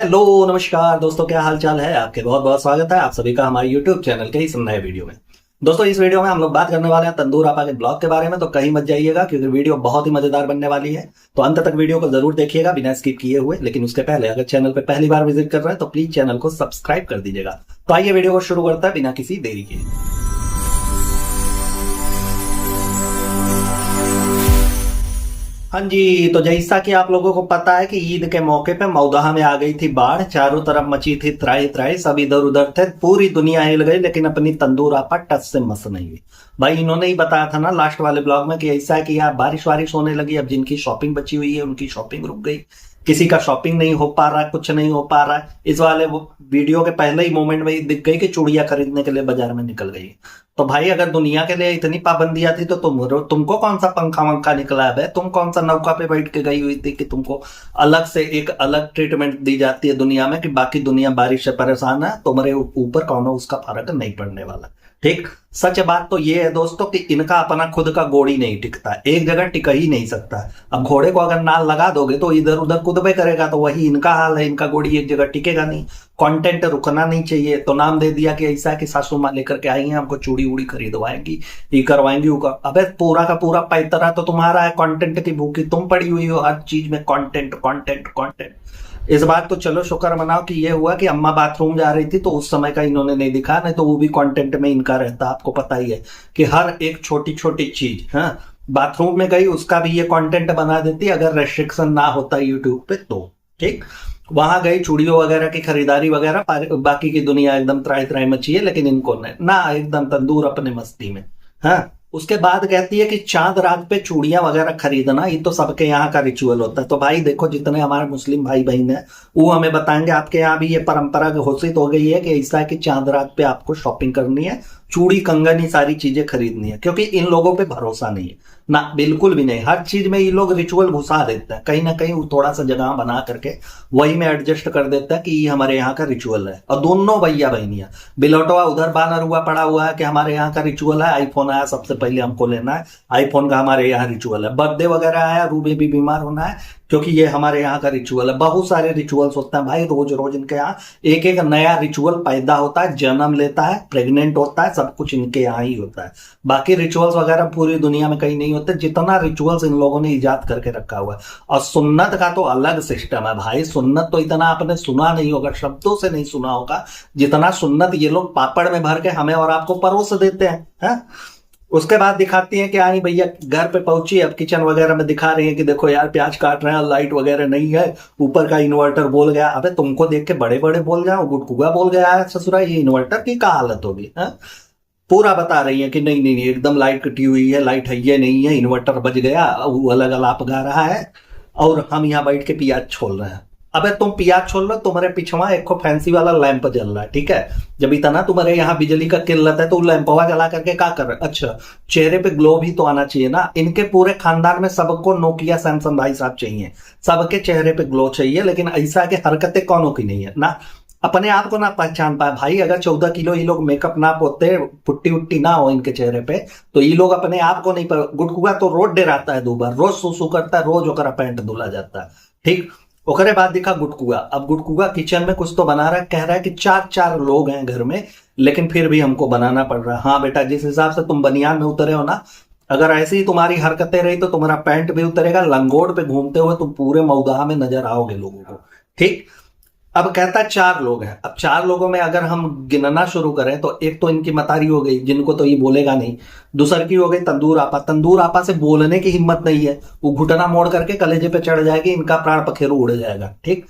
Hello नमस्कार दोस्तों, क्या हाल चाल है आपके। बहुत बहुत स्वागत है आप सभी का हमारे YouTube चैनल के इस नए वीडियो में। दोस्तों इस वीडियो में हम लोग बात करने वाले हैं तंदूर आपा के ब्लॉग के बारे में, तो कहीं मत जाइएगा क्योंकि वीडियो बहुत ही मजेदार बनने वाली है। तो अंत तक वीडियो को जरूर देखिएगा बिना स्किप किए हुए। लेकिन उसके पहले अगर चैनल पे पहली बार विजिट कर रहे हैं तो प्लीज चैनल को सब्सक्राइब कर दीजिएगा। तो आइए वीडियो को शुरू करता है बिना किसी देरी के। हाँ जी, तो जैसा कि आप लोगों को पता है कि ईद के मौके पे मौदहा में आ गई थी बाढ़, चारों तरफ मची थी त्राही त्राही, सब इधर उधर थे, पूरी दुनिया हिल गई, लेकिन अपनी तंदूर आपा टच से मस नहीं हुई। भाई इन्होंने ही बताया था ना लास्ट वाले ब्लॉग में कि ऐसा है कि यार बारिश वारिश होने लगी, अब जिनकी शॉपिंग बची हुई है उनकी शॉपिंग रुक गई, किसी का शॉपिंग नहीं हो पा रहा है, कुछ नहीं हो पा रहा है। इस वाले वो वीडियो के पहले ही मोमेंट में ही दिख गई कि चूड़ियां खरीदने के लिए बाजार में निकल गई। तो भाई अगर दुनिया के लिए इतनी पाबंदियां थी तो तुमको कौन सा पंखा वंखा निकला है, तुम कौन सा नौका पे बैठ के गई हुई थी कि तुमको अलग से एक अलग ट्रीटमेंट दी जाती है दुनिया में कि बाकी दुनिया बारिश से परेशान है, तुम्हारे ऊपर कौन उसका फर्क नहीं पड़ने वाला। ठीक, सच बात तो ये है दोस्तों कि इनका अपना खुद का गोड़ी नहीं टिकता, एक जगह टिक ही नहीं सकता। अब घोड़े को अगर नाल लगा दोगे तो इधर उधर कूदबे करेगा, तो वही इनका हाल है, इनका गोड़ी एक जगह टिकेगा नहीं, कंटेंट रुकना नहीं चाहिए। तो नाम दे दिया कि ऐसा है कि सासू माँ लेकर के आई हैं, हमको चूड़ी उड़ी खरीदवाएंगी, ये करवाएंगी, वो अबे पूरा का पूरा पैतरा तो तुम्हारा है, कंटेंट की भूखी तुम पड़ी हुई हो, हर चीज में कंटेंट कंटेंट कंटेंट। इस बात तो चलो शुक्र मनाओ कि ये हुआ कि अम्मा बाथरूम जा रही थी तो उस समय का इन्होंने नहीं दिखा, नहीं तो वो भी कंटेंट में इनका रहता। आपको पता ही है कि हर एक छोटी छोटी चीज, हाँ, बाथरूम में गई उसका भी ये कंटेंट बना देती अगर रेस्ट्रिक्शन ना होता यूट्यूब पे तो। ठीक, वहां गई चूड़ियों वगैरह की खरीदारी वगैरह, बाकी की दुनिया एकदम त्राही त्राही मची है, लेकिन इनको नहीं ना, एकदम तंदूर अपने मस्ती में। हाँ, उसके बाद कहती है कि चांद रात पे चूड़ियां वगैरह खरीदना ये तो सबके यहाँ का रिचुअल होता है। तो भाई देखो जितने हमारे मुस्लिम भाई बहन है वो हमें बताएंगे आपके यहाँ भी ये परंपरा घोषित हो गई है कि ऐसा है कि चांद रात पे आपको शॉपिंग करनी है, चूड़ी कंगन ये सारी चीजें खरीदनी है, क्योंकि इन लोगों पे भरोसा नहीं है ना, बिल्कुल भी नहीं। हर चीज में ये लोग रिचुअल घुसा देते हैं, कहीं ना कहीं वो थोड़ा सा जगह बना करके वही में एडजस्ट कर देता है कि ये हमारे यहाँ का रिचुअल है। और दोनों भैया बहनियां बिलौटवा उधर बानर हुआ पड़ा हुआ है कि हमारे यहाँ का रिचुअल है, आईफोन आया सबसे पहले हमको लेना है, आईफोन का हमारे यहाँ रिचुअल है, बर्थडे वगैरह आया, रूबे भी बीमार होना है क्योंकि ये हमारे यहाँ का रिचुअल है। बहुत सारे रिचुअल्स होते हैं भाई, रोज रोज इनके यहाँ एक एक नया रिचुअल पैदा होता है, जन्म लेता है, प्रेग्नेंट होता है, सब कुछ इनके यहाँ ही होता है। बाकी रिचुअल्स वगैरह पूरी दुनिया में कहीं नहीं होते जितना रिचुअल्स इन लोगों ने इजाद करके रखा हुआ है। और सुन्नत का तो अलग सिस्टम है भाई, सुन्नत तो इतना आपने सुना नहीं होगा, शब्दों से नहीं सुना होगा जितना सुन्नत ये लोग पापड़ में भर के हमें और आपको परोस देते हैं, है? उसके बाद दिखाती है कि आई भैया घर पे पहुंची, अब किचन वगैरह में दिखा रही है कि देखो यार प्याज काट रहे हैं, लाइट वगैरह नहीं है, ऊपर का इन्वर्टर बोल गया। अबे तुमको देख के बड़े बड़े बोल जाओ, गुटकुगा बोल गया है ससुरा, ये इन्वर्टर की क्या हालत होगी, है? पूरा बता रही है कि नहीं नहीं नहीं एकदम लाइट कटी हुई है, लाइट है ये नहीं है, इन्वर्टर बज गया, वो अलग अलाप गा रहा है और हम यहाँ बैठ के प्याज छोल रहे हैं। अबे तुम प्याज छोल रहे, तुम्हारे पिछवा एक फैंसी वाला लैंप जल रहा है, ठीक है? जब इतना तुम्हारे यहाँ बिजली का किल्लत है तो लैंपवा जला करके क्या कर रहे? अच्छा, चेहरे पे ग्लो भी तो आना चाहिए ना। इनके पूरे खानदान में सबको नोकिया सैमसंग भाई साहब चाहिए, सबके चेहरे पे ग्लो चाहिए, लेकिन ऐसा कि हरकतें कौनों की नहीं है ना, अपने आप को ना पहचान पाए भाई। अगर 14 किलो ये लोग मेकअप ना पोते, पुट्टी उट्टी ना हो इनके चेहरे पे, तो ये लोग अपने आप को नहीं गुटकुआ तो रोज डेराता है, 2 बार रोज सुसु करता है, रोज ओकरा पैंट धुला जाता है। ठीक, ओकरे बाद दिखा गुटकुआ। अब गुटकुआ किचन में कुछ तो बना रहा है, कह रहा है कि 4 लोग हैं घर में, लेकिन फिर भी हमको बनाना पड़ रहा है। हाँ बेटा, जिस हिसाब से तुम बनियान में उतरे हो ना, अगर ऐसी ही तुम्हारी हरकतें रही तो तुम्हारा पैंट भी उतरेगा, लंगोट पे घूमते हुए तुम पूरे मौदहा में नजर आओगे लोगों को। ठीक, अब कहता है 4 लोग हैं। अब 4 लोगों में अगर हम गिनना शुरू करें तो एक तो इनकी मतारी हो गई, जिनको तो ये बोलेगा नहीं। दूसर की हो गई तंदूर आपा, तंदूर आपा से बोलने की हिम्मत नहीं है, वो घुटना मोड़ करके कलेजे पे चढ़ जाएगी, इनका प्राण पखेरु उड़ जाएगा। ठीक,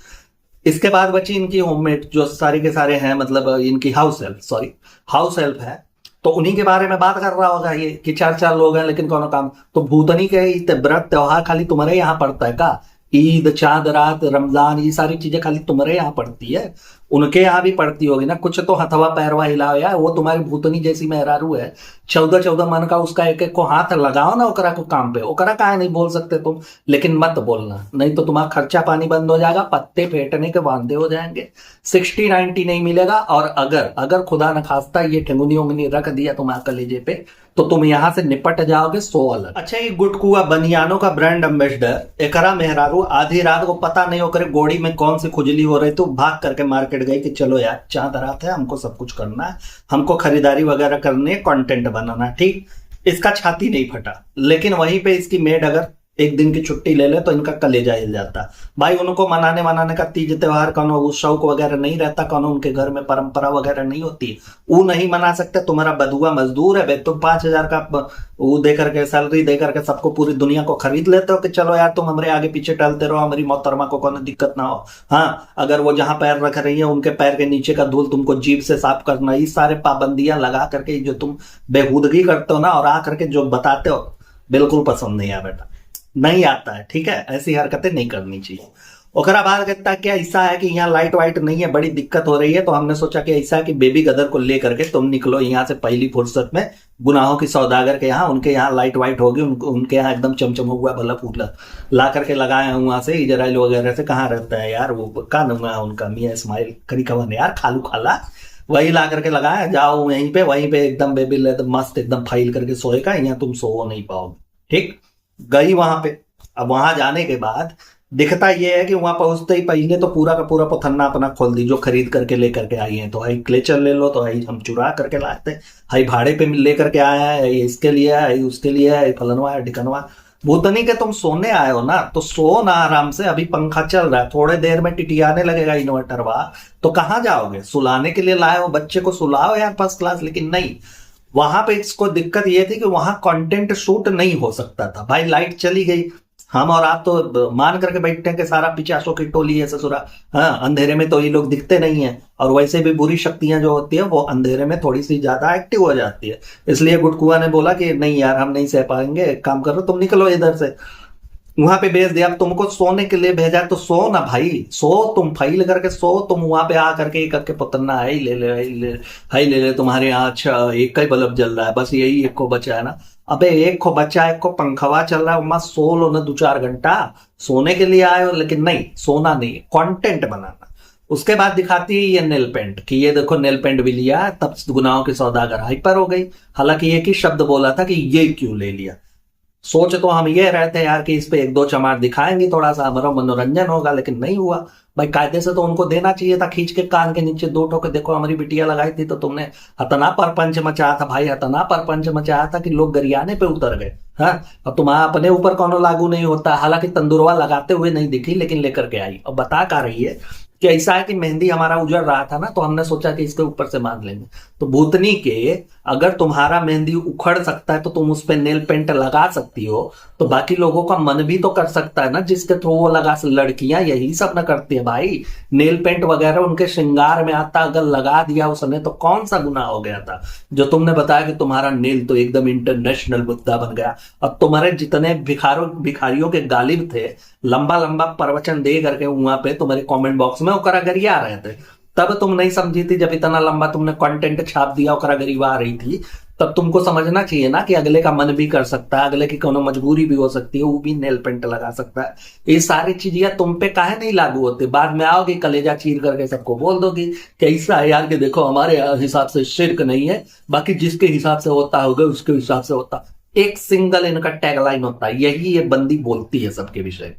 इसके बाद बची इनकी होममेट जो सारे के सारे हैं, मतलब इनकी हाउस हेल्प है, तो उन्हीं के बारे में बात कर रहा होगा ये कि 4 लोग हैं लेकिन कौन काम। तो भूतनी के व्रत त्योहार खाली तुम्हारे यहाँ पड़ता है का? ईद, चांद रात, रमजान, ये सारी चीजें खाली तुम्हारे यहाँ पड़ती है? उनके यहाँ भी पड़ती होगी ना, कुछ तो हथवा पैरवा हिलाओ यार। वो तुम्हारी भूतनी जैसी मेहरारू है, 14 मन का, उसका एक एक को हाथ लगाओ ना ओकरा को काम पे। ओकरा काहे नहीं बोल सकते तुम? लेकिन मत बोलना, नहीं तो तुम्हारा खर्चा पानी बंद हो जाएगा, पत्ते फेंटने के वादे हो जाएंगे, 60-90 नहीं मिलेगा। और अगर खुदा न खास्ता ये ठेंगुनी उंगनी रख दिया तुम्हारे कलेजे पे तो तुम यहाँ से निपट जाओगे 100 अलग। अच्छा, ये गुटकुआ बनियानों का ब्रांड एम्बेसडर एकरा मेहरारू आधी रात को पता नहीं हो करे गोड़ी में कौन सी खुजली हो रही, तो भाग करके मार्केट गई कि चलो यार चांद रात है, हमको सब कुछ करना है, हमको खरीदारी वगैरह करनी है, कंटेंट बनाना। ठीक, इसका छाती नहीं फटा, लेकिन वहीं पे इसकी मेड अगर एक दिन की छुट्टी ले ले तो इनका कलेजा हिल जाता। भाई उनको मनाने का तीज त्योहार कौनो उत्सव वगैरह नहीं रहता, कौनो उनके घर में परंपरा वगैरह नहीं होती, वो नहीं मना सकते। तुम्हारा बधुआ मजदूर है, तुम 5,000 का वो दे करके सैलरी दे करके सबको पूरी दुनिया को खरीद लेते हो कि चलो यार तुम हमारे आगे पीछे टहलते रहो, हमारी मोहतरमा को कोनो दिक्कत ना हो। हाँ, अगर वो जहां पैर रख रही है उनके पैर के नीचे का धूल तुमको जीभ से साफ करना, ये सारे पाबंदियां लगा करके जो तुम बेहूदगी करते हो ना, और आ करके जो बताते हो, बिल्कुल पसंद नहीं है बेटा, नहीं आता है। ठीक है, ऐसी हरकतें नहीं करनी चाहिए। ओकरा बाद कहता क्या ऐसा है कि यहाँ लाइट वाइट नहीं है, बड़ी दिक्कत हो रही है, तो हमने सोचा कि ऐसा है कि बेबी गदर को लेकर के तुम निकलो यहाँ से पहली फुर्सत में गुनाहों की सौदागर के यहाँ। उनके यहाँ लाइट वाइट होगी, उनके यहाँ एकदम चमचम हुआ बल्ब उठला ला करके लगाए हैं वहां से इजराइल वगैरह से। कहाँ रहता है यार वो, का नाम है उनका, मियाँ इस्माइल करी कवन यार, खालू खाला, वही ला करके लगाया। जाओ वहीं पे एकदम बेबी मस्त एकदम फाइल करके सोएगा, यहाँ तुम सो नहीं पाओगे। ठीक, गई वहां पे। अब वहां जाने के बाद दिखता ये है कि वहां पहुंचते ही पहले तो पूरा का पूरा पथन्ना अपना खोल दी, जो खरीद करके लेकर के आई है। तो हाई क्लेचर ले लो, तो हाई हम चुरा करके लाए थे, हाई भाड़े पे लेकर के आया है, इसके लिए है, उसके लिए है, फलनवा है ढिकनवा। भूतनी के तुम सोने आए हो ना, तो सो ना आराम से, अभी पंखा चल रहा है, थोड़े देर में टिटियाने लगेगा इन्वर्टर वहां, तो कहाँ जाओगे? सुलाने के लिए लाए हो बच्चे को, सुलाओ यार फर्स्ट क्लास। लेकिन नहीं, वहां पे इसको दिक्कत ये थी कि वहां कंटेंट शूट नहीं हो सकता था। भाई लाइट चली गई, हम और आप तो मान करके बैठते हैं कि सारा 50 की टोली है ससुरा। हाँ, अंधेरे में तो ये लोग दिखते नहीं है, और वैसे भी बुरी शक्तियां जो होती है वो अंधेरे में थोड़ी सी ज्यादा एक्टिव हो जाती है। इसलिए गुटकुआ ने बोला कि नहीं यार हम नहीं सह पाएंगे, एक काम करो तुम निकलो इधर से। वहां पे भेज दिया। अब तुमको सोने के लिए भेजा तो सो ना भाई, सो, तुम फाइल करके सो, तुम वहां पे आ करके एक के पुतना है ले ले हाई ले ले, तुम्हारे यहाँ अच्छा एक का ही बल्ब जल रहा है, बस यही एक को बचा है ना। अबे एक को बच्चा है, एक को पंखवा चल रहा है, उमा सो लो ना 2-4 घंटा, सोने के लिए आए हो। लेकिन नहीं, सोना नहीं, कंटेंट बनाना। उसके बाद दिखाती है ये नेल पेंट, कि ये देखो नेल पेंट भी लिया, तब गुनाहों की सौदागर हाइपर हो गई। हालांकि एक ही शब्द बोला था कि ये क्यों ले लिया। सोच तो हम ये रहते यार कि इस पे 1-2 चमार दिखाएंगे, थोड़ा सा हमारा मनोरंजन होगा, लेकिन नहीं हुआ। भाई कायदे से तो उनको देना चाहिए था, खींच के कान के नीचे 2 ठोके, देखो हमारी बिटिया लगाई थी तो तुमने हतना परपंच मचाया था भाई, हतना परपंच मचाया था कि लोग गरियाने पे उतर गए। हाँ, अब तुम्हारा अपने ऊपर कोनो लागू नहीं होता। हालांकि तंदुरवा लगाते हुए नहीं दिखी, लेकिन लेकर के आई। और बता का रही है कि ऐसा है कि मेहंदी हमारा उजड़ रहा था ना, तो हमने सोचा कि इसके ऊपर से बांध लेंगे। तो भूतनी के, अगर तुम्हारा मेहंदी उखड़ सकता है तो तुम उस पर नेल पेंट लगा सकती हो, तो बाकी लोगों का मन भी तो कर सकता है ना, जिसके थ्रू वो लगा। लड़कियां यही सब न करती है भाई, नेल पेंट वगैरह उनके श्रृंगार में आता, अगर लगा दिया उसने तो कौन सा गुनाह हो गया था। जो तुमने बताया कि तुम्हारा नेल तो एकदम इंटरनेशनल मुद्दा बन गया। अब तुम्हारे जितने भिखारियों के गालिब थे, लंबा लंबा प्रवचन दे करके वहां पे तुम्हारे कमेंट बॉक्स में ओकरा गरिया रहे थे, तब तुम नहीं समझी थी। जब इतना लंबा तुमने कंटेंट छाप दिया, ओकरा गरिया आ रही थी, तब तुमको समझना चाहिए ना कि अगले का मन भी कर सकता है, अगले की कोनो मजबूरी भी हो सकती है, वो भी नेल पेंट लगा सकता है। ये सारी चीजें तुम पे काहे नहीं लागू होती? बाद में आओगे कलेजा चीर करके सबको बोल दोगी कि ऐसा है यार कि देखो हमारे हिसाब से शिर्क नहीं है, बाकी जिसके हिसाब से होता होगा उसके हिसाब से होता। एक सिंगल इनका टैगलाइन होता है, यही ये बंदी बोलती है सबके विषय।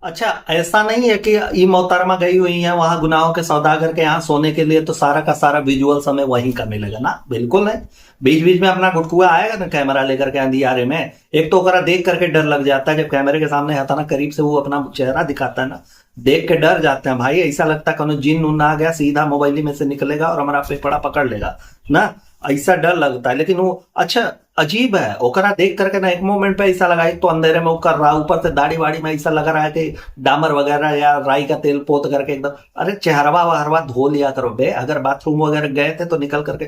अच्छा, ऐसा नहीं है कि ये मोहतरमा गई हुई है वहां गुनाहों के सौदागर के यहाँ सोने के लिए तो सारा का सारा विजुअल हमें वहीं का मिलेगा ना, बिल्कुल नहीं। बीच बीच में अपना गुटकुआ आएगा ना कैमरा लेकर के अंधियारे में, एक तो ओकरा देख करके डर लग जाता है, जब कैमरे के सामने आता ना करीब से वो अपना चेहरा दिखाता है ना, देख के डर जाते हैं भाई। ऐसा लगता है कोनो जिन उन आ गया, सीधा मोबाइल में से निकलेगा और हमारा फेफड़ा पकड़ लेगा ना, ऐसा डर लगता है। लेकिन वो अच्छा अजीब है, ओकरा देख करके ना एक मोमेंट पे ऐसा लगा, एक तो अंधेरे में वो कर रहा, ऊपर से दाढ़ी वाड़ी में ऐसा लग रहा है कि डामर वगैरह या राई का तेल पोत करके एकदम। अरे चेहरवा वहरवा धो लिया करो बे, अगर बाथरूम वगैरह गए थे तो निकल करके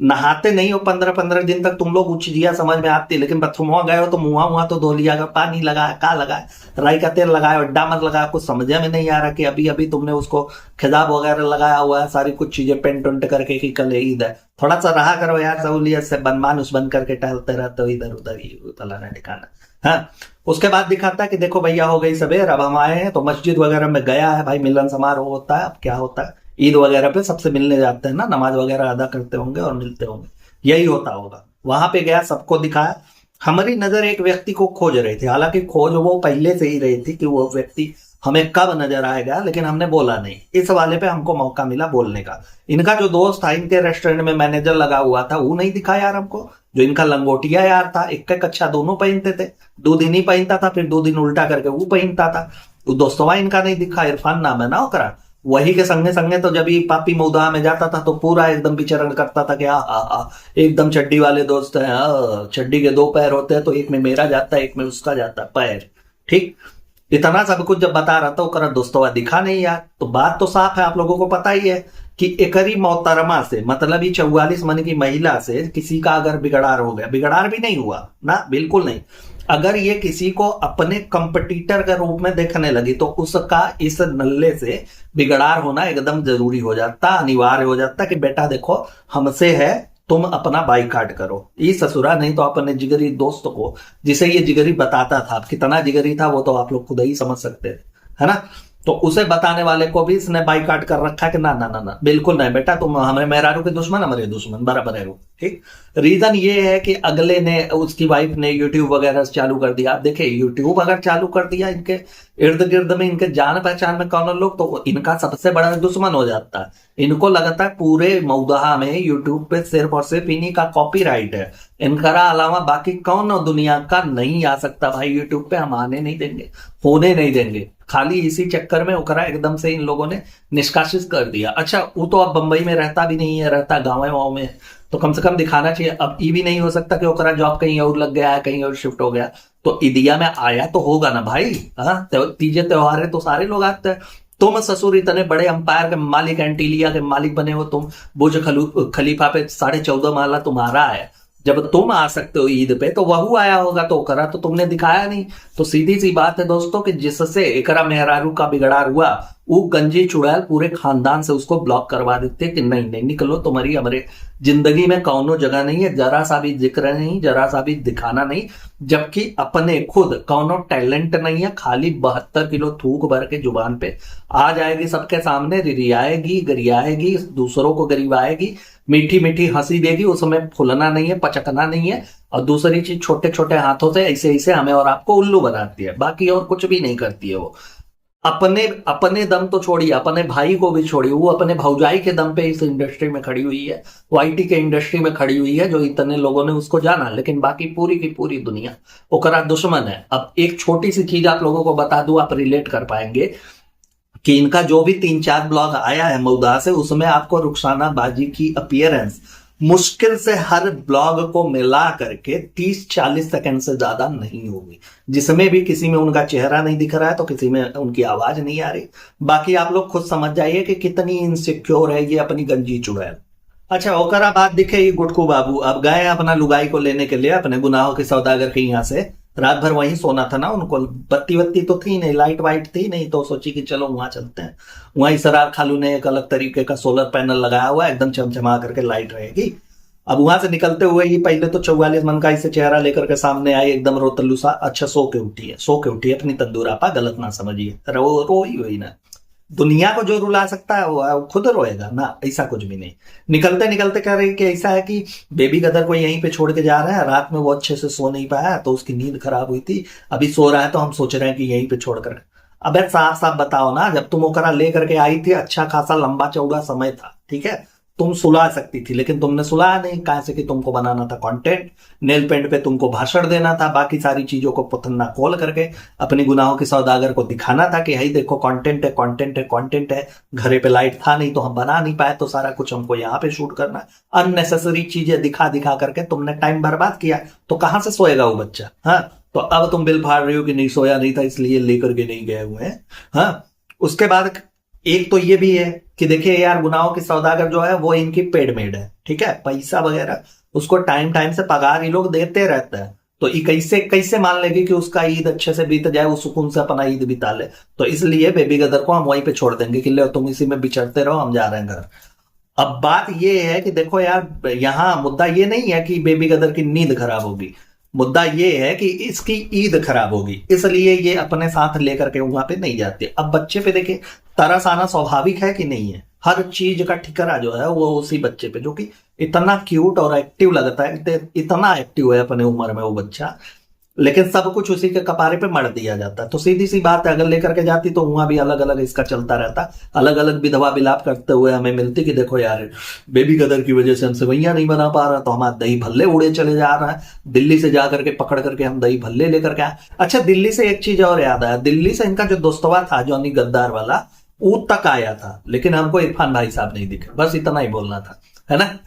नहाते नहीं हो 15-15 दिन तक, तुम लोग उचिया समझ में आती, लेकिन बाथरूम गए हो तो मुंह तो धो लिया, पानी लगाया, का लगाया, राई का तेल लगाया और डामर लगाया, कुछ समझ में नहीं आ रहा कि अभी अभी तुमने उसको खिजाब वगैरह लगाया हुआ है, सारी कुछ चीजें पेंट उंट करके कि कल ईद है। थोड़ा सा रहा करो यार सहूलियत से, मानुस बन करके टहलते रहते हो इधर उधर, ये फलाना ठिकाना। हाँ, उसके बाद दिखाता है कि देखो भैया हो गई सवेर, अब हम आए हैं। तो मस्जिद वगैरह में गया है भाई, मिलन समारोह होता है। अब क्या होता है ईद वगैरह पे सबसे मिलने जाते हैं ना, नमाज वगैरह अदा करते होंगे और मिलते होंगे, यही होता होगा। वहां पे गया, सबको दिखाया। हमारी नजर एक व्यक्ति को खोज रही थी, हालांकि खोज वो पहले से ही रही थी कि वो व्यक्ति हमें कब नजर आएगा, लेकिन हमने बोला नहीं। इस वाले पे हमको मौका मिला बोलने का। इनका जो दोस्त था, इनके रेस्टोरेंट में मैनेजर लगा हुआ था, वो नहीं दिखा यार हमको। जो इनका लंगोटिया यार था, एक का कच्चा दोनों पहनते थे, 2 दिन ही पहनता था, फिर 2 दिन उल्टा करके वो पहनता था। वो दोस्तवा इनका नहीं दिखा, इरफान नाम है ना ओकरा। वही के संगे संगे तो जब ये पापी मौदा में जाता था तो पूरा एकदम विचरण करता था कि एकदम चड्डी वाले दोस्त हैं। चड्डी के 2 पैर होते हैं, तो एक में मेरा जाता है, एक में उसका जाता है पैर। ठीक, इतना सब कुछ जब बता रहा था, ओकरा दोस्तवा दिखा नहीं यार। तो बात तो साफ है, आप लोगों को पता ही है कि एकरी मोहतरमा से, मतलब ये 44 मन की महिला से किसी का अगर बिगड़ार हो गया, बिगड़ार भी नहीं हुआ ना, बिल्कुल नहीं। अगर ये किसी को अपने कंपटीटर के रूप में देखने लगी तो उसका इस नल्ले से बिगड़ार होना एकदम जरूरी हो जाता, अनिवार्य हो जाता कि बेटा देखो हमसे है, तुम अपना बाइकाट करो। ये ससुरा नहीं तो अपने जिगरी दोस्त को, जिसे ये जिगरी बताता था, कितना जिगरी था वो तो आप लोग खुद ही समझ सकते थे, है ना। तो उसे बताने वाले को भी इसने बाइकाट कर रखा कि ना ना ना ना, बिल्कुल नहीं बेटा, तुम हमें मेहरारू के दुश्मन, हमारे दुश्मन बराबर है। ठीक, रीजन ये है कि अगले ने, उसकी वाइफ ने यूट्यूब वगैरह चालू कर दिया। आप देखिए, यूट्यूब अगर चालू कर दिया, इनके इर्द गिर्द में, इनके जान पहचान में कौन लोग, तो इनका सबसे बड़ा दुश्मन हो जाता है। इनको लगता है पूरे मौदहा में यूट्यूब पे सिर्फ और सिर्फ इन्हीं का कॉपीराइट है, इनका अलावा बाकी कौन दुनिया का नहीं आ सकता भाई यूट्यूब पे। हम आने नहीं देंगे, होने नहीं देंगे। खाली इसी चक्कर में ओकरा एकदम से इन लोगों ने निष्कासित कर दिया। अच्छा, वो तो अब बंबई में रहता भी नहीं है, रहता गाँव में, तो कम से कम दिखाना चाहिए। अब ये भी नहीं हो सकता कि ओकरा जॉब कहीं और लग गया है, कहीं और शिफ्ट हो गया, तो ईदिया में आया तो होगा ना भाई। हाँ, तीजे त्योहार है तो सारे लोग आते हैं। तुम ससुर इतने बड़े अंपायर के मालिक, एंटीलिया के मालिक बने हो तुम, बुर्ज खलीफा पे 14.5 माला तुम्हारा है। जब तुम आ सकते हो ईद पे, तो वहू आया होगा, तो करा तो तुमने दिखाया नहीं। तो सीधी सी बात है दोस्तों कि जिससे एकरा मेहरारू का बिगड़ार हुआ, वो गंजी चुड़ैल पूरे खानदान से उसको ब्लॉक करवा देते कि नहीं नहीं निकलो, तुम्हारी हमारे जिंदगी में कौनो जगह नहीं है, जरा सा भी जिक्र नहीं, जरा सा भी दिखाना नहीं। जबकि अपने खुद कौनो टैलेंट नहीं है, खाली 72 किलो थूक भर के जुबान पे आ जाएगी, सबके सामने रिरियाएगी, गरियाएगी, दूसरों को गरिवाएगी, मीठी मीठी हंसी देगी, उसमें फुलना नहीं है, पचकना नहीं है। और दूसरी चीज, छोटे छोटे हाथों से ऐसे ऐसे हमें और आपको उल्लू बनाती है, बाकी और कुछ भी नहीं करती है वो। अपने अपने दम तो छोड़िए, अपने भाई को भी छोड़िए, वो अपने भौजाई के दम पे इस इंडस्ट्री में खड़ी हुई है, वो आईटी के इंडस्ट्री में खड़ी हुई है, जो इतने लोगों ने उसको जाना। लेकिन बाकी पूरी की पूरी दुनिया ओकरा दुश्मन है। अब एक छोटी सी चीज आप लोगों को बता दूं, आप रिलेट कर पाएंगे कि इनका जो भी 3-4 ब्लॉग आया है मौदा से, उसमें आपको रुखसाना बाजी की अपीयरेंस मुश्किल से हर ब्लॉग को मिला करके 30-40 सेकंड से ज्यादा नहीं होगी, जिसमें भी किसी में उनका चेहरा नहीं दिख रहा है, तो किसी में उनकी आवाज नहीं आ रही। बाकी आप लोग खुद समझ जाइए कि कितनी इनसिक्योर है ये अपनी गंजी चुड़ैल। अच्छा, ओकरा बात दिखे ये गुटकू बाबू अब गए अपना लुगाई को लेने के लिए अपने गुनाहों के सौदागर के यहाँ से। रात भर वहीं सोना था ना उनको, बत्ती वत्ती तो थी नहीं, लाइट वाइट थी नहीं, तो सोची कि चलो वहां चलते हैं। वहीं सरार खालू ने एक अलग तरीके का सोलर पैनल लगाया हुआ, एकदम चमचमा करके लाइट रहेगी। अब वहां से निकलते हुए ही पहले तो 44 मन का इसे चेहरा लेकर के सामने आई, एकदम रोतलू सा। अच्छा, सो के उठी है अपनी तंदूरापा, गलत ना समझिए, रो ही हुई ना। दुनिया को जो रुला सकता है वो खुद रोएगा ना, ऐसा कुछ भी नहीं। निकलते निकलते कह रही कि ऐसा है कि बेबी गदर को यहीं पे छोड़ के जा रहे हैं, रात में वो अच्छे से सो नहीं पाया तो उसकी नींद खराब हुई थी, अभी सो रहा है तो हम सोच रहे हैं कि यहीं पे छोड़कर। अबे साफ साफ बताओ ना, जब तुम ओकरा लेकर के आई थी अच्छा खासा लंबा चौड़ा समय था, ठीक है, तुम सुला सकती थी, लेकिन तुमने सुलाया नहीं। कहा से कि तुमको बनाना था कंटेंट, नेल पेंट पे तुमको भाषण देना था, बाकी सारी चीजों को पुतना खोल करके अपनी गुनाहों के सौदागर को दिखाना था कि हई देखो कंटेंट है, कंटेंट है, कंटेंट है। घरे पे लाइट था नहीं तो हम बना नहीं पाए, तो सारा कुछ हमको यहाँ पे शूट करना है। अननेसेसरी चीजें दिखा दिखा करके तुमने टाइम बर्बाद किया, तो कहां से सोएगा वो बच्चा। हाँ, तो अब तुम बिल फाड़ रही हो कि नहीं सोया नहीं था इसलिए लेकर के नहीं गए हुए हैं। हाँ, उसके बाद एक तो ये भी है कि देखिए यार, गुनाहों की सौदागर जो है वो इनकी पेड मेड है, ठीक है, पैसा वगैरह उसको टाइम टाइम से पगार ये लोग देते रहते हैं। तो ये कैसे कैसे मान लेगी कि उसका ईद अच्छे से बीत जाए, वो सुकून से अपना ईद बिता ले। तो इसलिए बेबी गदर को हम वहीं पे छोड़ देंगे कि ले तुम इसी में बिचड़ते रहो, हम जा रहे हैं घर। अब बात ये है कि देखो यार, यहाँ मुद्दा ये नहीं है कि बेबी गदर की नींद खराब होगी, मुद्दा ये है कि इसकी ईद खराब होगी, इसलिए ये अपने साथ लेकर के वहां पे नहीं जाते। अब बच्चे पे देखिए तरस आना स्वाभाविक है कि नहीं है। हर चीज का ठिकाना जो है वो उसी बच्चे पे, जो कि इतना क्यूट और एक्टिव लगता है, इतना एक्टिव है अपने उम्र में वो बच्चा, लेकिन सब कुछ उसी के कपारे पे मर दिया जाता है। तो सीधी सी बात है, अगर लेकर के जाती तो वहां भी अलग अलग इसका चलता रहता, अलग अलग विधवा विलाप करते हुए हमें मिलती कि देखो यार, बेबी गदर की वजह से हम सेवैया नहीं बना पा रहा, तो हमारा दही भल्ले उड़े चले जा रहा है, दिल्ली से जा करके पकड़ करके हम दही भल्ले लेकर के आए। अच्छा, दिल्ली से एक चीज और याद आया, दिल्ली से इनका जो दोस्तवा था जॉनी गद्दार वाला, वो तक आया था, लेकिन हमको इरफान भाई साहब नहीं दिखे। बस इतना ही बोलना था, है ना।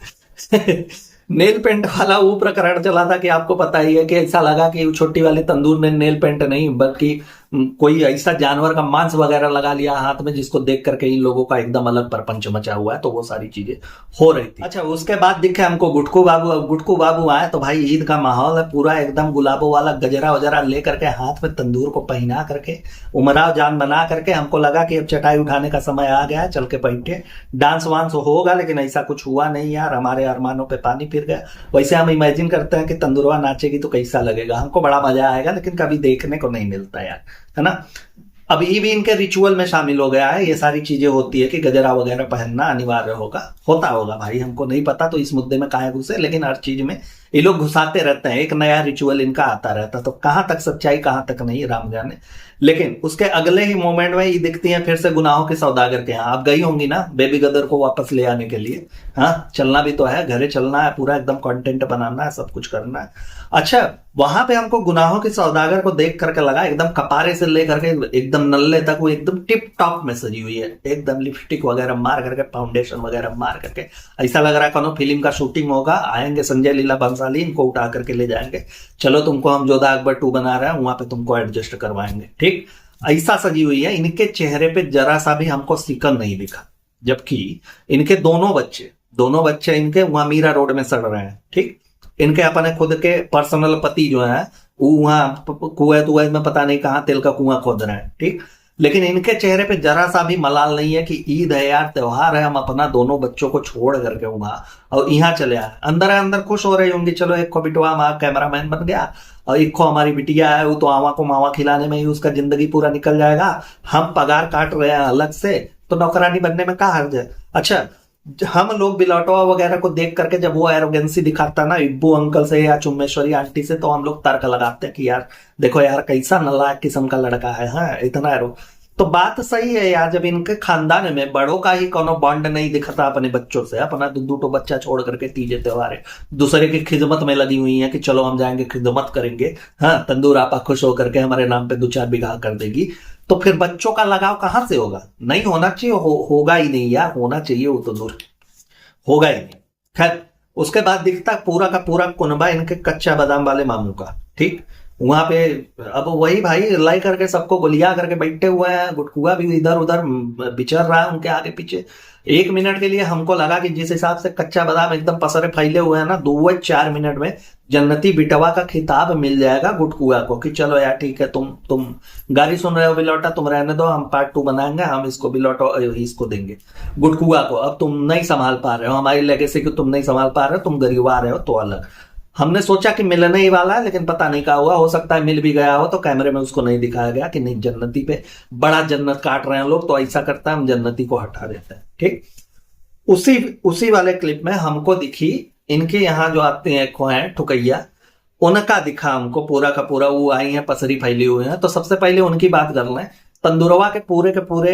नेल पेंट वाला वो प्रकरण चला था कि आपको पता ही है कि ऐसा लगा कि छोटी वाली तंदूर ने नेल पेंट नहीं बल्कि कोई ऐसा जानवर का मांस वगैरह लगा लिया हाथ में, जिसको देख करके इन लोगों का एकदम अलग परपंच मचा हुआ है। तो वो सारी चीजें हो रही थी। अच्छा, उसके बाद दिखे हमको गुटकू बाबू। अब गुटकू बाबू आए तो भाई ईद का माहौल है पूरा, एकदम गुलाबों वाला गजरा वजरा लेकर के हाथ में तंदूर को पहना करके उमराव जान बना करके, हमको लगा कि अब चटाई उठाने का समय आ गया है, चल के बैठे, डांस वांस होगा। लेकिन ऐसा कुछ हुआ नहीं यार, हमारे अरमानों पे पानी फिर गया। वैसे हम इमेजिन करते हैं कि तंदुरवा नाचेगी तो कैसा लगेगा, हमको बड़ा मजा आएगा, लेकिन कभी देखने को नहीं मिलता यार, है ना। अब ये भी इनके रिचुअल में शामिल हो गया है, ये सारी चीजें होती है कि गजरा वगैरह पहनना अनिवार्य होगा, होता होगा भाई, हमको नहीं पता, तो इस मुद्दे में काहे घुसे। लेकिन हर चीज में ये लोग घुसाते रहते हैं, एक नया रिचुअल इनका आता रहता, तो कहां तक सच्चाई कहां तक नहीं राम जाने। लेकिन उसके अगले ही मोमेंट में ये दिखती है फिर से गुनाहों के सौदागर के यहाँ। आप गई होंगी ना बेबी गदर को वापस ले आने के लिए, हाँ चलना भी तो है, घरे चलना है, पूरा एकदम कंटेंट बनाना है, सब कुछ करना है। अच्छा, वहां पे हमको गुनाहों के सौदागर को देख करके लगा एकदम कपारे से लेकर के एकदम नल्ले तक वो एकदम टिप टॉप में सजी हुई है, एकदम लिपस्टिक वगैरह मार करके, फाउंडेशन वगैरह मार करके, ऐसा लग रहा है कोनो फिल्म का शूटिंग होगा, आएंगे संजय लीला बंसाली, इनको उठा करके ले जाएंगे, चलो तुमको हम जोधा अकबर 2 बना रहे हैं, वहां पे तुमको एडजस्ट करवाएंगे, ठीक। ऐसा सजी हुई है। इनके चेहरे पे जरा सा भी हमको सिकन नहीं दिखा, जबकि इनके दोनों बच्चे इनके वहां मीरा रोड में सड़ रहे हैं, ठीक। इनके अपने खुद के पर्सनल पति जो है वो वहां कुएं में पता नहीं कहां तेल का कुआं खोद रहे हैं, ठीक। लेकिन इनके चेहरे पे जरा सा भी मलाल नहीं है कि ईद है यार, त्योहार है, हम अपना दोनों बच्चों को छोड़ करके वहां और यहाँ चले आए। अंदर खुश हो रही होंगी, चलो एक को बिटवा हमारा कैमरामैन बन गया और एक को हमारी बिटिया है, वो तो आवा को मावा खिलाने में ही उसका जिंदगी पूरा निकल जाएगा, हम पगार काट रहे हैं अलग से, तो नौकरानी बनने में क्या हर्ज है। अच्छा, हम लोग बिलौटवा वगैरह को देख करके जब वो एरोगेंसी दिखाता ना इब्बू अंकल से या चुम्मेश्वरी आंटी से, तो हम लोग तर्क लगाते हैं कि यार देखो यार कैसा नालायक किस्म का लड़का है, हाँ इतना एरो। तो बात सही है यार, जब इनके खानदान में बड़ों का ही कोनो बॉन्ड नहीं दिखता अपने बच्चों से, अपना दो बच्चा छोड़ करके तीजे त्योहार दूसरे की खिदमत में लगी हुई है कि चलो हम जाएंगे खिदमत करेंगे, हाँ तंदूर आपा खुश होकर के हमारे नाम पे 2-4 बीघा कर देगी, तो फिर बच्चों का लगाव कहां से होगा। नहीं होना चाहिए, होगा ही नहीं यार, होना चाहिए वो तो दूर होगा ही नहीं। खैर, उसके बाद दिखता पूरा का पूरा कुनबा इनके कच्चा बादाम वाले मामू का, ठीक। वहां पे अब वही भाई लाई करके सबको गोलियां करके बैठे हुए हैं, गुटकुआ भी इधर उधर बिचर रहा है उनके आगे पीछे। 1 मिनट के लिए हमको लगा कि जिस हिसाब से कच्चा बादाम एकदम पसरे फैले हुए हैं ना, 2-4 मिनट में जन्नती बिटवा का खिताब मिल जाएगा गुटकुआ को कि चलो यार ठीक है, तुम गाली सुन रहे हो बिलौटा, तुम रहने दो, हम पार्ट 2 बनाएंगे, हम इसको बिलौटा इसको देंगे गुटकुआ को। अब तुम नहीं संभाल पा रहे हो हमारी लेगेसी को, तुम नहीं संभाल पा रहे हो, तुम गरीबा रहे हो तो अलग। हमने सोचा कि मिलने ही वाला है, लेकिन पता नहीं क्या हुआ, हो सकता है मिल भी गया हो, तो कैमरे में उसको नहीं दिखाया गया कि नहीं जन्नती पे बड़ा जन्नत काट रहे हैं लोग, तो ऐसा करता है हम जन्नती को हटा देते हैं, ठीक। उसी वाले क्लिप में हमको दिखी इनके यहाँ जो आते हैं खो हैं ठुकैया, उनका दिखा हमको पूरा का पूरा, वो आई है पसरी फैली हुई है। तो सबसे पहले उनकी बात कर लें, तंदुरवा के पूरे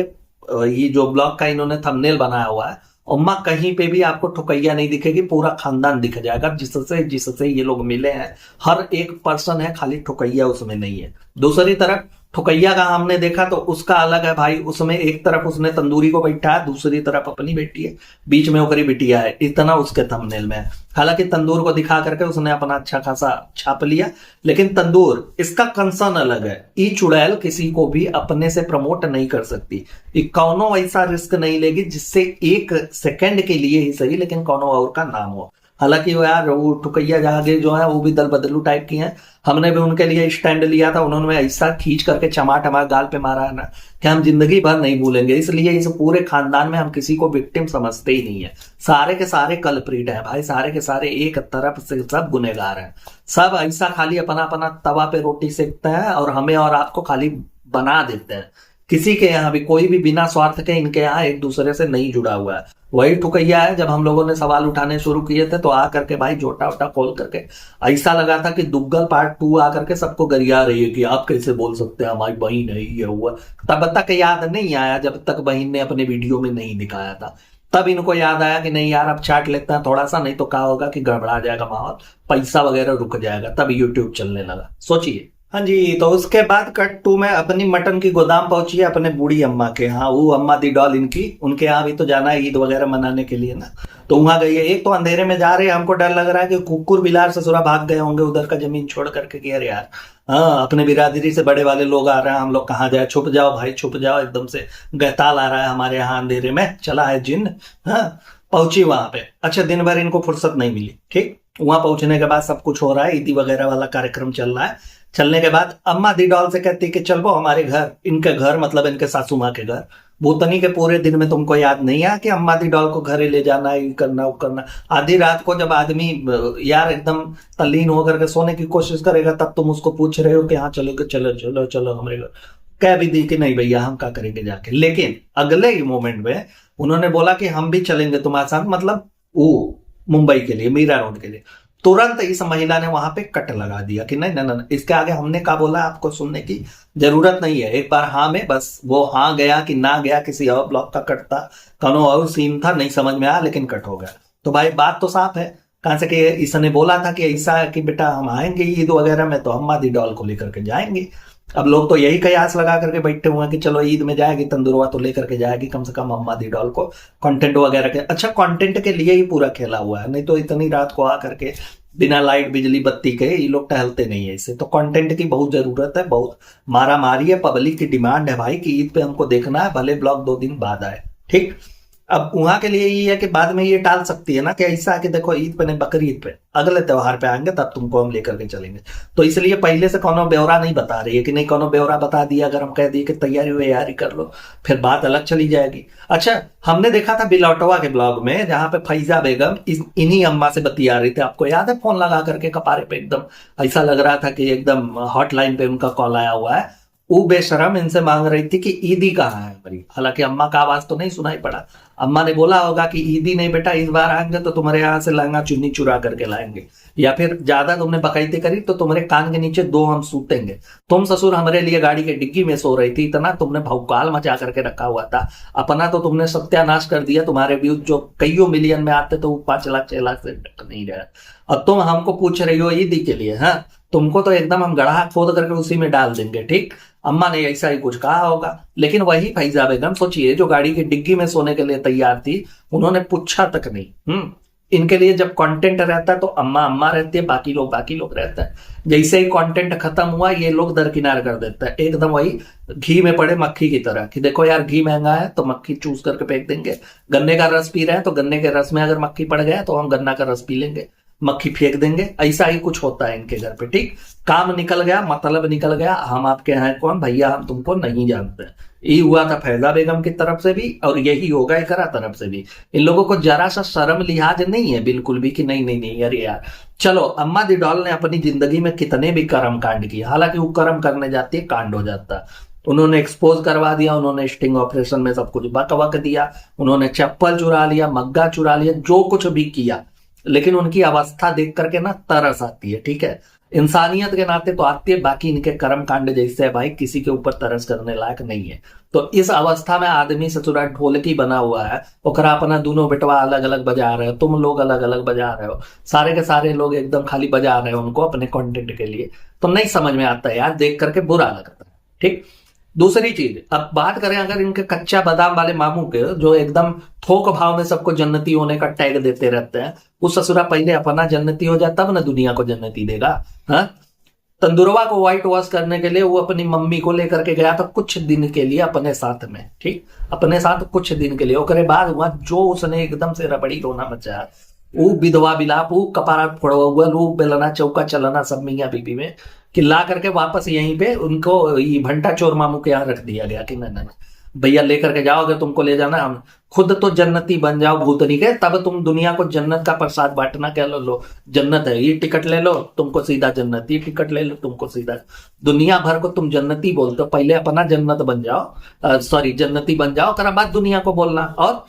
ये जो ब्लॉग का इन्होंने थंबनेल बनाया हुआ है, उम्मा कहीं पे भी आपको ठुकैया नहीं दिखेगी, पूरा खानदान दिख जाएगा जिससे ये लोग मिले हैं, हर एक पर्सन है, खाली ठुकैया उसमें नहीं है। दूसरी तरफ ठुकैया का हमने देखा तो उसका अलग है भाई, उसमें एक तरफ उसने तंदूरी को बैठा है, दूसरी तरफ अपनी बेटी है, बीच में ओकरी बिटिया है, इतना उसके थंबनेल में है। हालांकि तंदूर को दिखा करके उसने अपना अच्छा खासा छाप लिया, लेकिन तंदूर इसका कंसर्न अलग है। ई चुड़ैल किसी को भी अपने से प्रमोट नहीं कर सकती, कौनो ऐसा रिस्क नहीं लेगी जिससे 1 सेकंड के लिए ही सही, लेकिन कौनो और का नाम हो। हालांकि वो यार वो ठुकैया जहांगीर जो है वो भी दल बदलू टाइप की हैं, हमने भी उनके लिए स्टैंड लिया था, उन्होंने ऐसा खींच करके चमाट हमारे गाल पे मारा है ना कि हम जिंदगी भर नहीं भूलेंगे। इसलिए इस पूरे खानदान में हम किसी को विक्टिम समझते ही नहीं है, सारे के सारे कल्प्रिट हैं भाई, सारे के सारे एक तरफ से सब गुनहगार हैं, सब ऐसा खाली अपना अपना तवा पे रोटी सेकते हैं और हमें और आपको खाली बना देते हैं किसी के यहाँ भी कोई भी बिना स्वार्थ के इनके यहाँ एक दूसरे से नहीं जुड़ा हुआ है। वही ठुकैया है, जब हम लोगों ने सवाल उठाने शुरू किए थे तो आ करके भाई झोटा वोटा खोल करके ऐसा लगा था कि दुग्गल पार्ट 2 आ करके सबको गरिया रही है कि आप कैसे बोल सकते हैं हमारी बहन है ये हुआ। तब तक याद नहीं आया जब तक बहन ने अपने वीडियो में नहीं दिखाया था। तब इनको याद आया कि नहीं यार अब चाट लेते हैं थोड़ा सा, नहीं तो क्या होगा कि गड़बड़ा जाएगा माहौल, पैसा वगैरह रुक जाएगा। तब यूट्यूब चलने लगा, सोचिए। हाँ जी, तो उसके बाद कट 2 में अपनी मटन की गोदाम पहुंची है अपने बूढ़ी अम्मा के यहाँ। वो अम्मा दी डॉल इनकी, उनके यहाँ भी तो जाना है ईद वगैरह मनाने के लिए ना, तो वहां गई है। एक तो अंधेरे में जा रहे हैं, हमको डर लग रहा है कि कुकुर बिलार ससुरा भाग गए होंगे उधर का जमीन छोड़ करके कि अरे यार हाँ अपने बिरादरी से बड़े वाले लोग आ रहे हैं, हम लोग कहाँ जाए, छुप जाओ भाई छुप जाओ, एकदम से गहताल आ रहा है हमारे यहाँ अंधेरे में, चला है जिन। हाँ पहुंची वहां पे। अच्छा दिन भर इनको फुर्सत नहीं मिली। ठीक, वहां पहुंचने के बाद सब कुछ हो रहा है, ईदी वगैरह वाला कार्यक्रम चल रहा है। चलने के बाद अम्मा दी डॉल से कहती कि चल वो हमारे घर, इनके घर मतलब इनके सासू माँ के घर। भूतनी के पूरे दिन में तुमको याद नहीं आया कि अम्मा दी डॉल को घरे ले जाना है, ये करना वो करना। आधी रात को जब आदमी यार एकदम तल्लीन होकर के सोने की कोशिश करेगा तब तुम उसको पूछ रहे हो कि हाँ चलोगे, चलो चलो चलो हमारे घर। कह भी दी कि नहीं भैया हम क्या करेंगे जाके। लेकिन अगले ही मोमेंट में उन्होंने बोला कि हम भी चलेंगे तुम्हारे साथ, मतलब वो मुंबई के लिए, मीरा रोड के लिए। तुरंत इस महिला ने वहां पे कट लगा दिया कि नहीं नहीं नहीं, इसके आगे हमने क्या बोला आपको सुनने की जरूरत नहीं है। एक बार हाँ में बस, वो हाँ गया कि ना गया किसी और ब्लॉक का कट था, कनो और सीन था, नहीं समझ में आया लेकिन कट हो गया। तो भाई बात तो साफ है कहां से कि इसने बोला था कि ऐसा है कि बेटा हम आएंगे ईद वगैरह में तो अम्मा दी डॉल को लेकर के जाएंगे। अब लोग तो यही कयास लगा करके बैठे हुए हैं कि चलो ईद में जाएगी तंदुरवा तो लेकर के जाएगी कम से कम अम्मा दी डॉल को, कंटेंट वगैरह के। अच्छा कंटेंट के लिए ही पूरा खेला हुआ है, नहीं तो इतनी रात को आ करके बिना लाइट बिजली बत्ती के ये लोग टहलते नहीं है इससे। तो कंटेंट की बहुत जरूरत है, बहुत मारा मारी है, पब्लिक की डिमांड है भाई कि ईद पे हमको देखना है, भले ब्लॉग 2 दिन बाद आए। ठीक, अब वहां के लिए ये है कि बाद में ये टाल सकती है ना कि ऐसा कि देखो ईद पे नहीं बकरी ईद पे अगले त्योहार पे आएंगे तब तुमको हम लेकर के चलेंगे। तो इसलिए पहले से कोनो ब्यौरा नहीं बता रही है कि नहीं, कोनो ब्यौरा बता दिया अगर हम कह दिए कि तैयारी वैयारी कर लो फिर बात अलग चली जाएगी। अच्छा हमने देखा था बिलौटवा के ब्लॉग में जहां पे फैजा बेगम इन्हीं अम्मा से बतिया रही थी, आपको याद है, फोन लगा करके कपारे पे एकदम ऐसा लग रहा था कि एकदम हॉटलाइन पे उनका कॉल आया हुआ है। वो बेशरम इनसे मांग रही थी कि ईदी कहाँ है हमारी, हालांकि अम्मा का आवाज तो नहीं सुनाई पड़ा। अम्मा ने बोला होगा कि ईदी नहीं बेटा, इस बार आएंगे तो तुम्हारे यहाँ से लहंगा चुन्नी चुरा करके लाएंगे, या फिर ज्यादा तुमने बकैती करी तो तुम्हारे कान के नीचे 2 हम सूतेंगे। तुम ससुर हमारे लिए गाड़ी के डिग्गी में सो रही थी, इतना तुमने भौकाल मचा करके रखा हुआ था, अपना तो तुमने सत्यानाश कर दिया। तुम्हारे व्यूज जो कईयों मिलियन में आते तो वो 5 लाख 6 लाख से नहीं रहा। अब तुम हमको पूछ रही हो ईदी के लिए, हाँ तुमको तो एकदम हम गढ़ा खोद करके उसी में डाल देंगे। ठीक, अम्मा ने ऐसा ही कुछ कहा होगा। लेकिन वही फैजा बेगम सोचिए जो गाड़ी की डिग्गी में सोने के लिए तैयार थी, उन्होंने पूछा तक नहीं। इनके लिए जब कंटेंट रहता है तो अम्मा अम्मा रहती है, बाकी लोग रहते हैं। जैसे ही कंटेंट खत्म हुआ ये लोग दरकिनार कर देता है, एकदम वही घी में पड़े मक्खी की तरह कि देखो यार घी महंगा है तो मक्खी चूस करके फेंक देंगे, गन्ने का रस पी रहे हैं तो गन्ने के रस में अगर मक्खी पड़ गया तो हम गन्ना का रस पी लेंगे, मक्खी फेंक देंगे। ऐसा ही कुछ होता है इनके घर पे। ठीक, काम निकल गया, मतलब निकल गया, हम आपके हैं कौन भैया, हम तुमको नहीं जानते। ये हुआ था फैजा बेगम की तरफ से भी और यही होगा एकरा तरफ से भी। इन लोगों को जरा सा शर्म लिहाज नहीं है बिल्कुल भी कि नहीं नहीं नहीं अरे यार। चलो अम्मा दी डॉल ने अपनी जिंदगी में कितने भी कर्म कांड किए, हालांकि वो कर्म करने जाती है कांड हो जाता है। उन्होंने एक्सपोज करवा दिया, उन्होंने स्टिंग ऑपरेशन में सब कुछ बक दिया, उन्होंने चप्पल चुरा लिया, मग्गा चुरा लिया, जो कुछ भी किया। लेकिन उनकी अवस्था देख करके ना तरस आती है। ठीक है, इंसानियत के नाते तो आती है, बाकी इनके कर्म कांड जैसे है भाई किसी के ऊपर तरस करने लायक नहीं है। तो इस अवस्था में आदमी ससुरा ढोलकी बना हुआ है, ओकरा अपना दोनों बेटवा अलग अलग बजा रहे हो, तुम लोग अलग अलग बजा रहे हो, सारे के सारे लोग एकदम खाली बजा रहे हो उनको अपने कंटेंट के लिए। तो नहीं समझ में आता है यार, देख करके बुरा लगता है। ठीक, दूसरी चीज अब बात करें अगर इनके कच्चा बादाम वाले मामू के जो एकदम थोक भाव में सबको जन्नती होने का टैग देते रहते हैं, उस ससुरा पहले अपना जन्नती हो जाए तब ना दुनिया को जन्नती देगा। हाँ, तंदुरवा को व्हाइट वॉश करने के लिए वो अपनी मम्मी को लेकर के गया था कुछ दिन के लिए अपने साथ में। ठीक, अपने साथ कुछ दिन के लिए, ओकरे बाद हुआ जो उसने एकदम से रबड़ी रोना मचाया, वो विधवा विलाप, वो कपारा फोड़वा हुआ, वो बेलना चौका चलना सब मियाँ बीबी में कि ला करके वापस यहीं पे उनको ये भंटा चोर मामू के यहाँ रख दिया गया कि नहीं नहीं भैया लेकर के जाओगे, तुमको ले जाना, हम खुद तो जन्नती बन जाओ भूतनी के, तब तुम दुनिया को जन्नत का प्रसाद बांटना क्या। लो जन्नत है, ये टिकट ले लो तुमको सीधा जन्नत, ये टिकट ले लो तुमको सीधा। दुनिया भर को तुम जन्नती बोलते हो, पहले अपना जन्नत बन जाओ, सॉरी जन्नती बन जाओ, कर बाद दुनिया को बोलना। और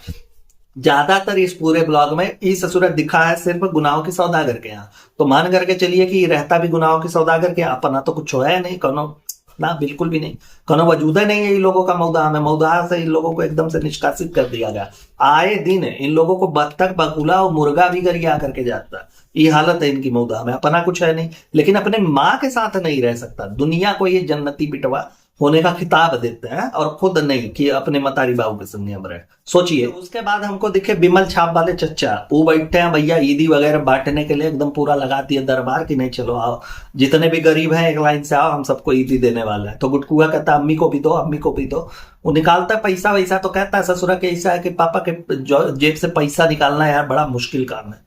ज्यादातर इस पूरे ब्लॉग में ई ससुरत दिखा है सिर्फ गुनाहों की सौदागर के यहाँ। तो मान करके चलिए कि रहता भी गुनाहों की सौदागर के, अपना तो कुछ होया नहीं, कोनो ना बिल्कुल भी नहीं, कोनो वजूद नहीं है इन लोगों का मौदा में। मौदा से इन लोगों को एकदम से निष्कासित कर दिया गया। आए दिन इन लोगों को बत्तख, बकुला और मुर्गा भी गरिया करके जाता। ये हालत है इनकी मौदा में, अपना कुछ है नहीं, लेकिन अपने माँ के साथ नहीं रह सकता। दुनिया को ये जन्नती बिटवा होने का खिताब देते हैं और खुद नहीं कि अपने मतारी बाबू के संग हम रहे। सोचिए। तो उसके बाद हमको दिखे बिमल छाप वाले चच्चा, वो बैठे हैं भैया ईदी वगैरह बांटने के लिए, एकदम पूरा लगा दिया दरबार की नहीं चलो आओ जितने भी गरीब हैं एक लाइन से आओ, हम सबको ईदी देने वाला है। तो गुटकुआ कहता अम्मी को भी दो, अम्मी को भी दो। वो निकालता है पैसा वैसा, तो कहता है ससुरा के ऐसा है कि पापा के जेब से पैसा निकालना यार बड़ा मुश्किल काम है।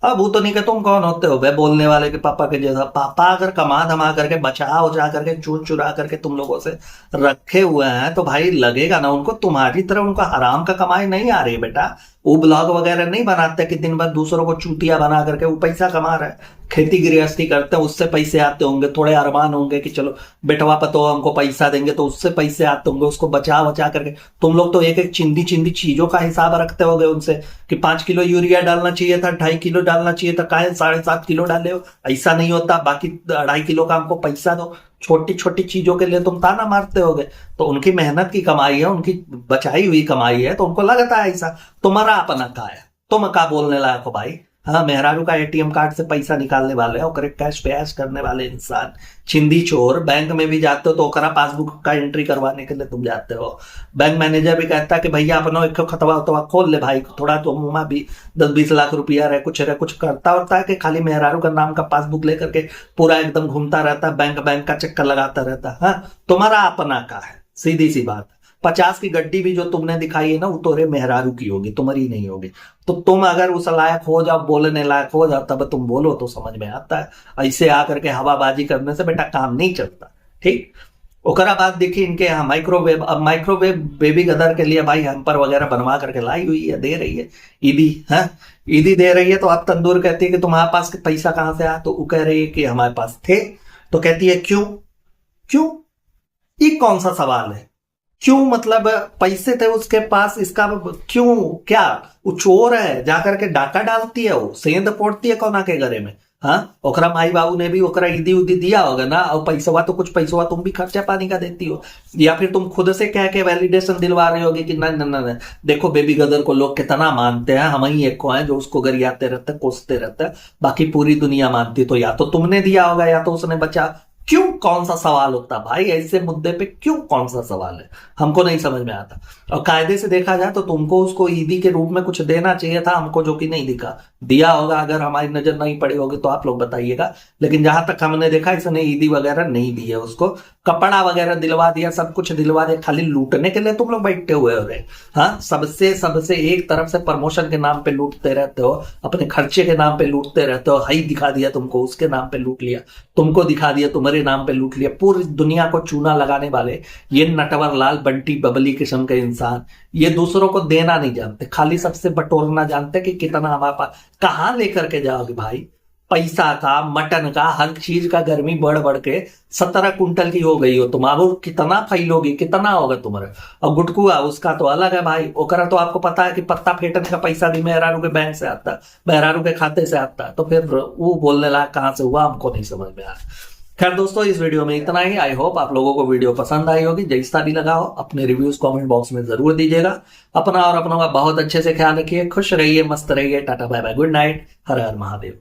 अब वो तो नहीं कि तुम कौन होते हो वे बोलने वाले के पापा के जैसा। पापा अगर कमा धमा करके बचा उचा करके चूर चुरा करके तुम लोगों से रखे हुए हैं, तो भाई लगेगा ना उनको तुम्हारी तरह उनका हराम का कमाई नहीं आ रही बेटा। वो ब्लॉग वगैरह नहीं बनाते कि दिन भर दूसरों को चूतिया बना करके वो पैसा कमा रहे हैं। खेती गृहस्थी करते हैं, उससे पैसे आते होंगे, थोड़े अरमान होंगे कि चलो बेटवा पतो हमको पैसा देंगे तो उससे पैसे आते होंगे, उसको बचा बचा करके। तुम लोग तो एक एक चिंदी चिंदी चीजों का हिसाब रखते होगे उनसे कि 5 किलो यूरिया डालना चाहिए था, 2.5 किलो डालना चाहिए था, काहे 7.5 किलो डाले हो। ऐसा नहीं होता, बाकी 2.5 किलो का हमको पैसा दो। छोटी छोटी चीजों के लिए तुम ताना मारते होगे। तो उनकी मेहनत की कमाई है, उनकी बचाई हुई कमाई है, तो उनको लगता है ऐसा। तुम्हारा अपना का है, तुम का बोलने लायक हो भाई। हाँ, मेहरारू का एटीएम कार्ड से पैसा निकालने वाले और कैश पैश करने वाले इंसान, छिंदी चोर। बैंक में भी जाते हो तो ओकरा पासबुक का एंट्री करवाने के लिए तुम जाते हो। बैंक मैनेजर भी कहता है कि भैया अपना एक खतवा उतवा खोल ले भाई, थोड़ा तो मुँह भी 10-20 लाख रुपया रहे कुछ करता होता है कि खाली मेहरारू का नाम का पासबुक लेकर के पूरा एकदम घूमता रहता है, बैंक का चक्कर लगाता रहता है। हाँ, तुम्हारा अपना का है, सीधी सी बात। 50 की गड्डी भी जो तुमने दिखाई है ना, वो तोरे मेहरारू की होगी, तुम्हारी नहीं होगी। तो तुम अगर उस लायक हो जाओ, बोलने लायक हो जाओ, तब तुम बोलो तो समझ में आता है। ऐसे आकर के हवाबाजी करने से बेटा काम नहीं चलता। ठीक। ओकरा बाद देखिए इनके यहाँ माइक्रोवेव। अब माइक्रोवेव बेबी गदर के लिए भाई हेम्पर वगैरह बनवा करके लाई हुई है, दे रही है ईदी। है ईदी दे रही है। तो अब तंदूर कहती है कि तुम्हारे पास पैसा कहां से आया, तो वो कह रही है कि हमारे पास थे। तो कहती है क्यों क्यों, ये कौन सा सवाल है। क्यों मतलब पैसे थे उसके पास, इसका क्यों, क्या वो चोर है जाकर के डाका डालती है, वो सेंध फोड़ती है कोना के घरे में। हाँ, ओकरा माई बाबू ने भी ओकरा ईदी उदी दिया होगा ना, और पैसा तो कुछ पैसा तुम भी खर्चा पानी का देती हो, या फिर तुम खुद से कह के वैलिडेशन दिलवा रही होगी कि नहीं देखो बेबी गदर को लोग कितना मानते हैं, हम ही एक को हैं जो उसको गरियाते रहते कोसते रहते, बाकी पूरी दुनिया मानती। तो या तो तुमने दिया होगा या तो उसने बचा। क्यों कौन सा सवाल होता भाई, ऐसे मुद्दे पे क्यों कौन सा सवाल है, हमको नहीं समझ में आता। और कायदे से देखा जाए तो तुमको उसको ईदी के रूप में कुछ देना चाहिए था, हमको जो कि नहीं दिखा। दिया होगा, अगर हमारी नजर नहीं पड़ी होगी तो आप लोग बताइएगा, लेकिन जहां तक हमने देखा इसने ईदी वगैरह नहीं दी है उसको। कपड़ा वगैरह दिलवा दिया, सब कुछ दिलवा दिया, खाली लूटने के लिए तुम लोग बैठे हुए हो रहे। हाँ, सबसे एक तरफ से प्रमोशन के नाम पे लूटते रहते हो, अपने खर्चे के नाम पे लूटते रहते हो। हाई दिखा दिया तुमको, उसके नाम पे लूट लिया, तुमको दिखा दिया तुम्हारे नाम पे लूट लिया। पूरी दुनिया को चूना लगाने वाले ये नटवर लाल बंटी बबली किस्म के इंसान, ये दूसरों को देना नहीं जानते, खाली सबसे बटोरना जानते कि कितना हमारे पास। कहां लेकर के जाओगे भाई, पैसा का, मटन का, हर चीज का गर्मी बढ़ बढ़ के 17 कुंटल की हो गई हो तुम। अब कितना फैलोगी, कितना होगा तुम्हारा। और गुटकुआ उसका तो अलग है भाई, ओकरा तो आपको पता है कि पत्ता फेटने का पैसा भी मेहरारू के बैंक से आता है, मेहरारू के खाते से आता है। तो फिर वो बोलने लायक कहां से हुआ, हमको नहीं समझ में आया। खैर दोस्तों, इस वीडियो में इतना ही। आई होप आप लोगों को वीडियो पसंद आई होगी। जैसा भी लगा हो अपने रिव्यूज कमेंट बॉक्स में जरूर दीजिएगा। अपना और अपनों का बहुत अच्छे से ख्याल रखिए, खुश रहिए, मस्त रहिए। Tata bye bye, good night, Har Har Mahadev.